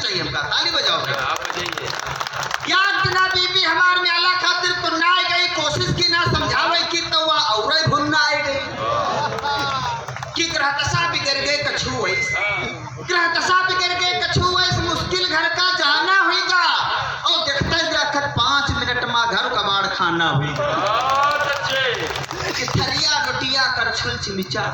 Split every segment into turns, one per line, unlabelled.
चाहिए हमका। ताली बजाओ। याद दिना बीबी हमार म्याला खातिर तुन्ना आई गई, कोशिश की ना समझावे की तो वह औरे भुन्ना आई गई कि ग्रह दशा बिगड़ गए कछु वैस, ग्रह दशा बिगड़ गए कछु वैस, मुश्किल घर का जाना होगा और देखते देखत 5 मिनट में घर कबाड़ खाना होगा। थरिया लोटिया करछुल चिमचा,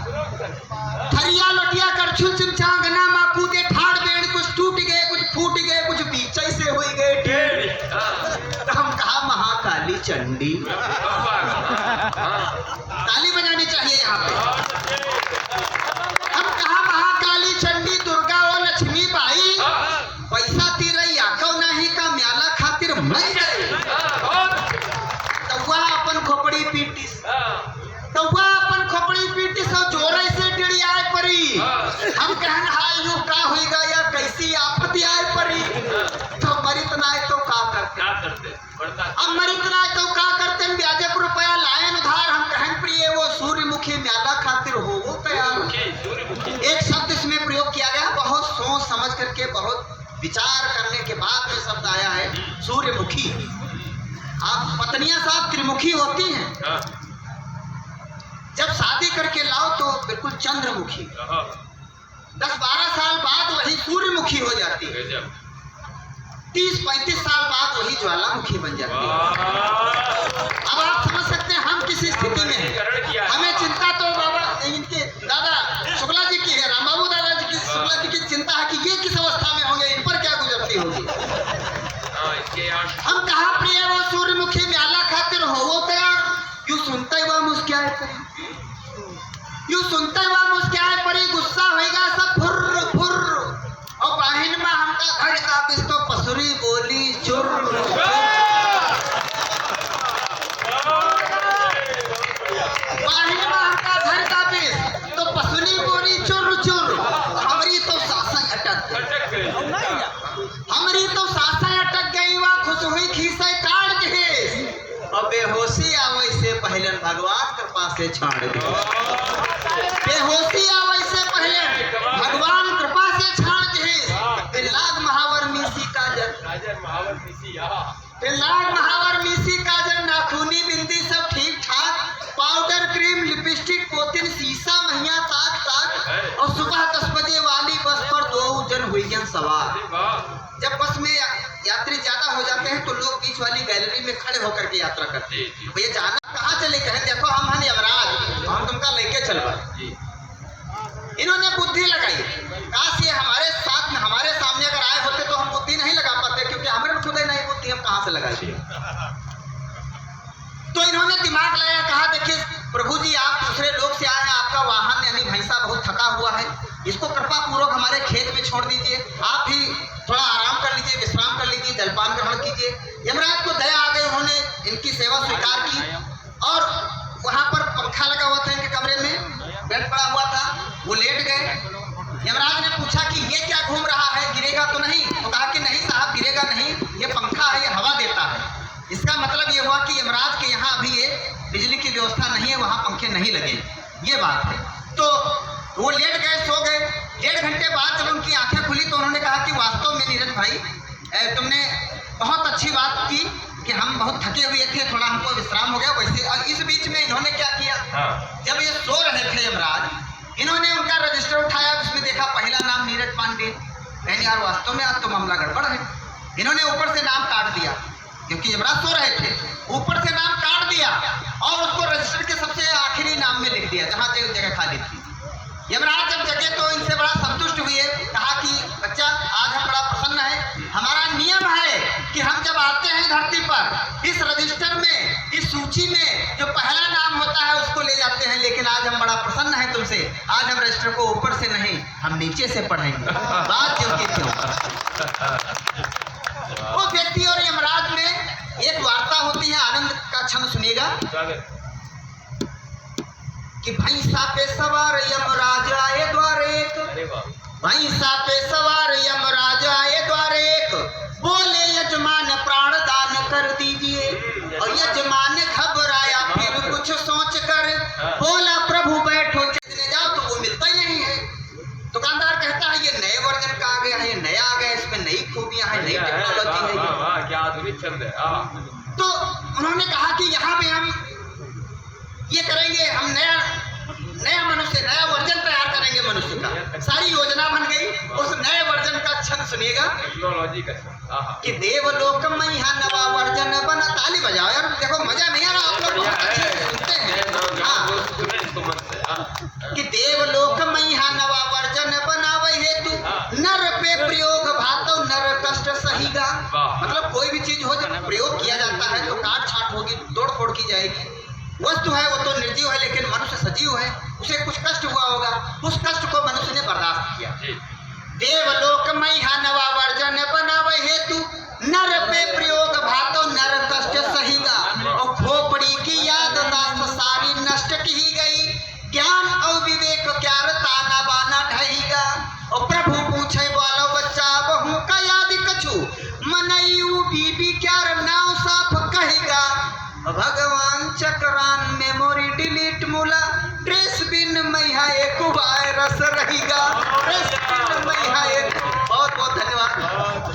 थरिया लोटिया करछुल चिमचा अंगना मा कूदे ठाड़ बेड़, कुछ टूट गए कुछ फूट गए कुछ बीचे से हो गए ढेर। तो हम कहा महाकाली चंडी, ताली बजानी चाहिए यहाँ पे। हम कहा महाकाली चंडी दुर्गा और लक्ष्मी बाई, पैसा तीरई आकव नहीं का म्याला खातिर मर गए। तवा अपन खोपड़ी पीटी, तवा अपन खोपड़ी पीटी सब जोरे से टिड़ी आए परी। हम कहन हाय यू का होएगा या कैसी आपत्ति आए परी। तो मरित ना तो का करते, अब मरित ना तो का करते, ब्याजे पर रुपया लायन उधार। हम कहन प्रिय वो सूर्यमुखी म्याला खातिर हो वो तैयार। एक शब्द इसमें प्रयोग किया गया, बहुत सोच समझ करके बहुत विचार करने के बाद में शब्द आया है सूर्यमुखी। आप पत्नियां साहब त्रिमुखी होती हैं, जब शादी करके लाओ तो बिल्कुल चंद्रमुखी, 10-12 साल बाद वही सूर्यमुखी हो जाती है, 30-35 साल बाद वही ज्वालामुखी बन जाती है। अब आप समझ सकते हैं हम किस स्थिति में हैं। हमें चिंता तो बाबा इनके दादा शुक्ला जी की है, रामबाबू दादा जी की शुक्ला जी की चिंता है कि ये किस अवस्था में होंगे, इन पर क्या गुजरती होगी। हम कहा प्रिय वो सूर्यमुखी म्याला खातिर हो वो तैयार। यूं सुनते हुआ मुस्कुराए पड़ी, यूं सुनते हुआ मुस्कुराए पड़ी, गुस्सा होएगा सब फुर्र फुर्र। और बाहिन में हमका घर का बिस्तो पसुरी बोली चुर, बाहिन में हमका घर का बिस तो पसुरी बोली चुर चुर। हमारी तो सासा अटक गई, हमारी तो सासा अटक गई, वह खुश हुई खीसे काट दे। और बेहोशी आवे से पहले भगवान कृपा से छाड़ दे, बेहोशी आवे से पहले भगवान कृपा से छाड़ दे। लाग महावर मीसी काजल, लाग महावर मीसी काजल, नाखूनी बिंदी सब ठीक ठाक, पाउडर क्रीम लिपस्टिक पोतिन शीशा महिया ताक ताक। और सुबह 10 बजे वाली बस पर 2 जन हुई सवार। जब बस में यात्री ज्यादा हो जाते हैं तो लोग बीच वाली गैलरी में खड़े होकर के यात्रा करते हैं। भैया जाना कहाँ चले, कहें देखो हम हैं यमराज, हम तुमका लेके चलवा। इन्होंने बुद्धि लगाई, काश ये हमारे साथ में हमारे सामने अगर आए होते तो हम बुद्धि नहीं लगा पाते, क्योंकि हमारे में खुद ही नहीं बुद्धि, हम कहाँ से लगाए। तो इन्होंने दिमाग लगाया, कहा देखिए प्रभु जी आप दूसरे लोग से आए हैं, आपका वाहन यानी भैंसा बहुत थका हुआ है, इसको कृपा पूर्वक हमारे खेत में छोड़ दीजिए, आप भी थोड़ा आराम कर लीजिए, विश्राम कर लीजिए, जलपान ग्रहण कीजिए। यमराज को दया आ गई, उन्होंने इनकी सेवा स्वीकार की। और वहां पर पंखा लगा हुआ था इनके कमरे में, बेड पड़ा हुआ था, वो लेट गए। यमराज ने पूछा कि ये क्या घूम रहा है, गिरेगा तो नहीं? तो कहा कि नहीं साहब गिरेगा नहीं, ये पंखा है, ये हवा देता है। इसका मतलब ये हुआ कि यमराज के यहाँ अभी ये बिजली की व्यवस्था नहीं है, वहाँ पंखे नहीं लगे, ये बात है। तो वो लेट गए, सो गए। 1.5 घंटे बाद जब उनकी आंखें खुली तो उन्होंने कहा कि वास्तव में नीरज भाई तुमने बहुत अच्छी बात की कि हम बहुत थके हुए थे, थोड़ा हमको विश्राम हो गया वैसे। और इस बीच में इन्होंने क्या किया, जब ये सो रहे थे यमराज, इन्होंने उनका रजिस्टर उठाया, उसमें देखा पहला नाम नीरज पांडे। कहने यार वास्तव में आज तो मामला गड़बड़ है। इन्होंने ऊपर से नाम काट दिया, क्योंकि यमराज सो रहे थे, ऊपर से नाम काट दिया और उसको रजिस्टर के सबसे आखिरी नाम में लिख दिया जहां जगह खाली थी। यमराज जब जगे तो इनसे बड़ा संतुष्ट हुए, कहा कि बच्चा आज हम बड़ा प्रसन्न है, हमारा नियम है कि हम जब आते हैं धरती पर इस रजिस्टर में, इस सूची में जो पहला नाम होता है उसको ले जाते हैं, लेकिन आज हम बड़ा प्रसन्न हैं तुमसे, आज हम रजिस्टर को ऊपर से नहीं हम नीचे से पढ़ेंगे। बात क्यों की क्यों। वो व्यक्ति और यमराज में एक वार्ता होती है, आनंद का क्षण सुनिएगा कि भैंसा पे सवार यमराज आए द्वार एक, भैंसा पे सवार यमराज आए द्वार एक, बोले यजमान प्राण दान कर दीजिए। और यजमान घबराया फिर कुछ सोच कर बोला प्रभु बैठो चले जाओ, तो वो मिलता ही नहीं है। दुकानदार कहता है ये नए वर्जन का आ गया है, ये नया आ गया, इसमें नई तो उन्होंने कहा कि यहाँ पे हम ये करेंगे, हम नया मनुष्य, नया वर्जन तैयार करेंगे मनुष्य का। सारी योजना बन गई। उस नए वर्जन का छंद सुनिएगा
टेक्नोलॉजी का
कि देवलोक में यहाँ नवा वर्जन बना। ताली बजाओ यार, देखो मजा नहीं आ रहा, आप लोग बहुत अच्छे से सुनते हैं। कि देवलोक में यहाँ नवा वर्जन बनावे हेतु नर पे प्रयोग भातो नर कष्ट सहीगा। मतलब कोई भी चीज हो जब प्रयोग किया जाता है तो काट छाट होगी, तोड़ फोड़ की जाएगी। वस्तु है वो तो निर्जीव है, लेकिन मनुष्य सजीव है, उसे कुछ कष्ट हुआ होगा, उस कष्ट को मनुष्य ने बर्दाश्त किया। देवलोक में यहाँ नवा वर्जन बनावे हेतु नर पे प्रयोग भातो नर कष्ट सहीगा। और खोपड़ी की याद दास्त सारी नष्ट की गई, ज्ञान और विवेक क्या ताना बाना ढहीगा। और प्रभु पूछे बोलो बच्चा बहु का याद कछु मनयू बीबी क्या नाव साफ कहेगा। भगवान चक्रान मेमोरी डिलीट मूला ट्रेस बिन मैया एक वायरस रहेगा। ट्रेस बिन मैया एक। बहुत बहुत धन्यवाद।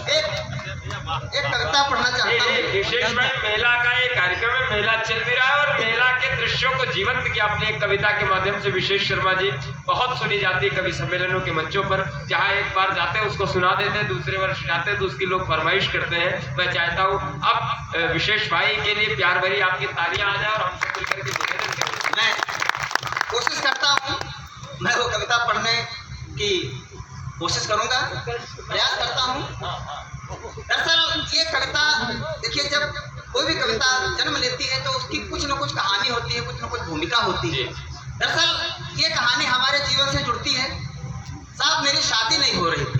एक कविता पढ़ना चाहता हूँ।
विशेष भाई, मेला का एक कार्यक्रम है, मेला चल भी रहा है और मेला के दृश्यों को जीवंत किया अपने एक कविता के माध्यम से। विशेष शर्मा जी बहुत सुनी जाती है कवि सम्मेलनों के मंचों पर, जहाँ एक बार जाते हैं उसको सुना देते हैं, दूसरे वर्ष जाते हैं तो उसकी लोग फरमाइश करते हैं। मैं चाहता हूँ अब विशेष भाई के लिए प्यार भरी आपकी तालियां आ जाए और हम सब मिलकर के निवेदन करें।
मैं कोशिश करता हूँ, मैं वो कविता पढ़ने की कोशिश करूंगा, प्रयास करता हूँ। दरअसल ये कविता देखिए, जब कोई भी कविता जन्म लेती है तो उसकी कुछ न कुछ कहानी होती है, कुछ न कुछ भूमिका होती है। दरअसल ये कहानी हमारे जीवन से जुड़ती है। साहब मेरी शादी नहीं हो रही